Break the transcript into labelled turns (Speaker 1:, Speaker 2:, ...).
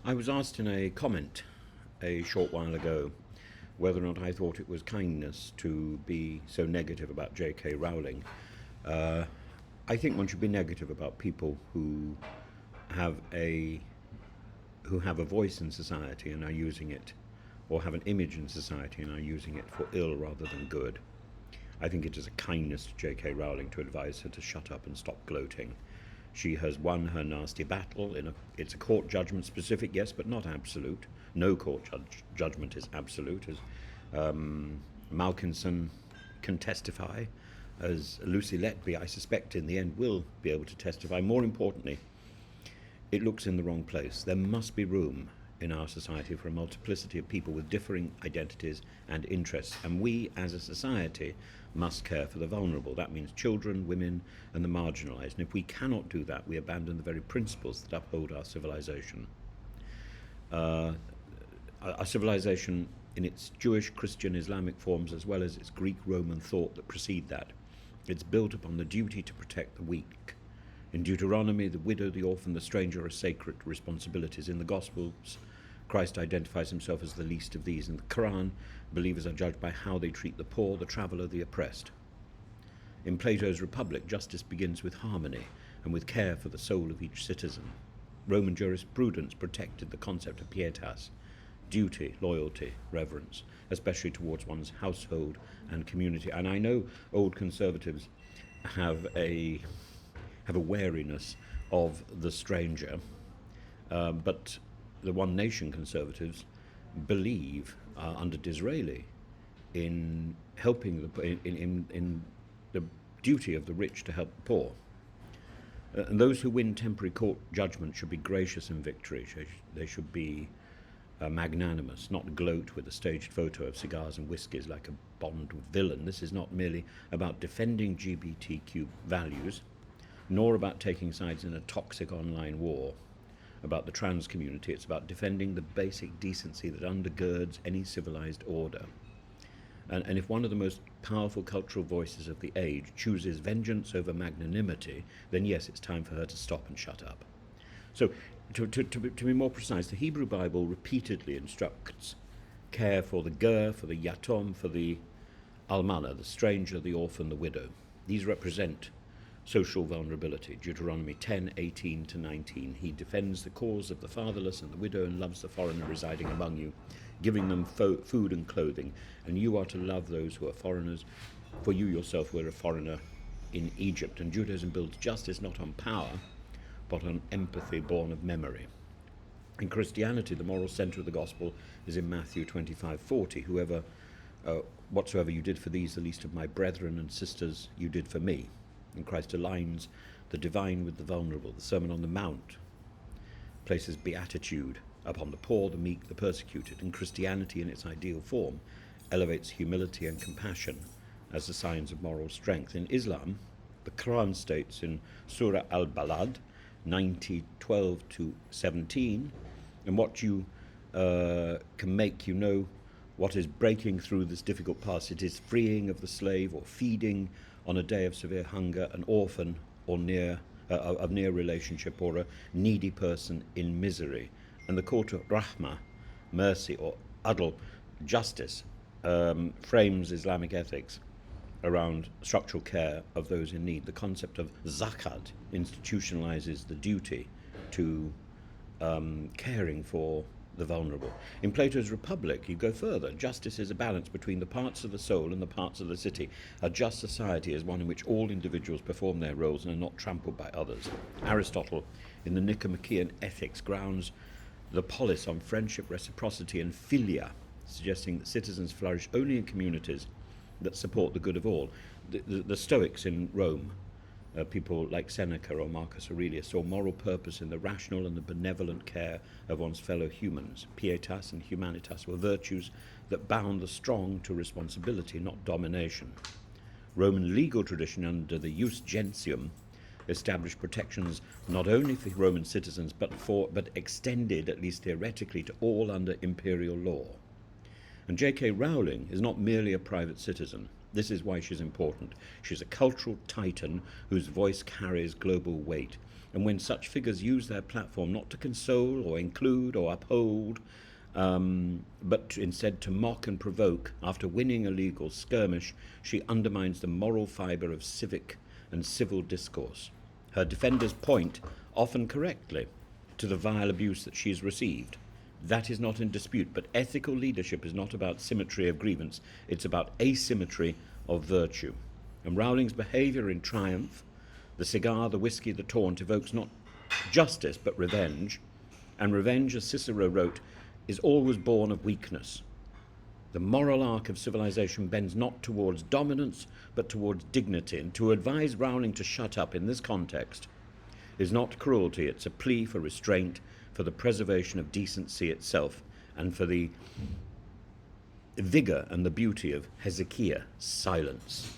Speaker 1: I was asked in a comment a short while ago whether or not I thought it was kindness to be so negative about JK Rowling. Uh, I think one should be negative about people have a who have a voice in society and are using it, or have an image in society and are using it for ill rather than good. I think it is a kindness to J.K. Rowling to advise her to shut up and stop gloating. She has won her nasty battle. It's a court judgment specific, yes, but not absolute. No court judgment is absolute, as Malkinson can testify, as Lucy Letby, I suspect, in the end will be able to testify. More importantly, it looks in the wrong place. There must be room in our society for a multiplicity of people with differing identities and interests, and we as a society must care for the vulnerable. That means children, women, and the marginalised. And if we cannot do that, we abandon the very principles that uphold our civilization. Our civilization, in its Jewish, Christian, Islamic forms, as well as its Greek, Roman thought that precede that, it's built upon the duty to protect the weak. In Deuteronomy, the widow, the orphan, the stranger are sacred responsibilities. In the Gospels, Christ identifies himself as the least of these. In the Quran, believers are judged by how they treat the poor, the traveller, the oppressed. In Plato's Republic, justice begins with harmony and with care for the soul of each citizen. Roman jurisprudence protected the concept of pietas, duty, loyalty, reverence, especially towards one's household and community. And I know old conservatives have a wariness of the stranger, but the One Nation conservatives believe, under Disraeli, in helping in the duty of the rich to help the poor. And those who win temporary court judgment should be gracious in victory. They should be magnanimous, not gloat with a staged photo of cigars and whiskies like a Bond villain. This is not merely about defending LGBTQ values, nor about taking sides in a toxic online war about the trans community. It's about defending the basic decency that undergirds any civilized order. And if one of the most powerful cultural voices of the age chooses vengeance over magnanimity, then yes, it's time for her to stop and shut up. So, to be more precise, the Hebrew Bible repeatedly instructs care for the ger, for the yatom, for the almana, the stranger, the orphan, the widow. These represent social vulnerability. Deuteronomy 10:18 to 19. He defends the cause of the fatherless and the widow and loves the foreigner residing among you, giving them food and clothing. And you are to love those who are foreigners, for you yourself were a foreigner in Egypt. And Judaism builds justice not on power, but on empathy born of memory. In Christianity, the moral centre of the gospel is in Matthew 25:40. Whatsoever you did for these, the least of my brethren and sisters, you did for me. And Christ aligns the divine with the vulnerable. The Sermon on the Mount places beatitude upon the poor, the meek, the persecuted. And Christianity, in its ideal form, elevates humility and compassion as the signs of moral strength. In Islam, the Quran states in Surah Al-Balad 90:12 to 17, and what you can make you know what is breaking through this difficult pass. It is freeing of the slave, or feeding on a day of severe hunger an orphan or of near relationship, or a needy person in misery. And the call to rahmah, mercy, or adl, justice, frames Islamic ethics around structural care of those in need. The concept of zakat institutionalizes the duty to caring for the vulnerable. In Plato's Republic, you go further. Justice is a balance between the parts of the soul and the parts of the city. A just society is one in which all individuals perform their roles and are not trampled by others. Aristotle, in the Nicomachean Ethics, grounds the polis on friendship, reciprocity, and philia, suggesting that citizens flourish only in communities that support the good of all. The Stoics in Rome, people like Seneca or Marcus Aurelius, saw moral purpose in the rational and the benevolent care of one's fellow humans. Pietas and humanitas were virtues that bound the strong to responsibility, not domination. Roman legal tradition under the Ius Gentium established protections not only for Roman citizens but extended, at least theoretically, to all under imperial law. And JK Rowling is not merely a private citizen. This is why she's important. She's a cultural titan whose voice carries global weight. And when such figures use their platform not to console or include or uphold, but instead to mock and provoke, after winning a legal skirmish, she undermines the moral fibre of civic and civil discourse. Her defenders point, often correctly, to the vile abuse that she's received. That is not in dispute, but ethical leadership is not about symmetry of grievance, it's about asymmetry of virtue. And Rowling's behaviour in triumph, the cigar, the whiskey, the taunt, evokes not justice but revenge, and revenge, as Cicero wrote, is always born of weakness. The moral arc of civilization bends not towards dominance but towards dignity, and to advise Rowling to shut up in this context is not cruelty, it's a plea for restraint, for the preservation of decency itself, and for the vigour and the beauty of Hezekiah silence.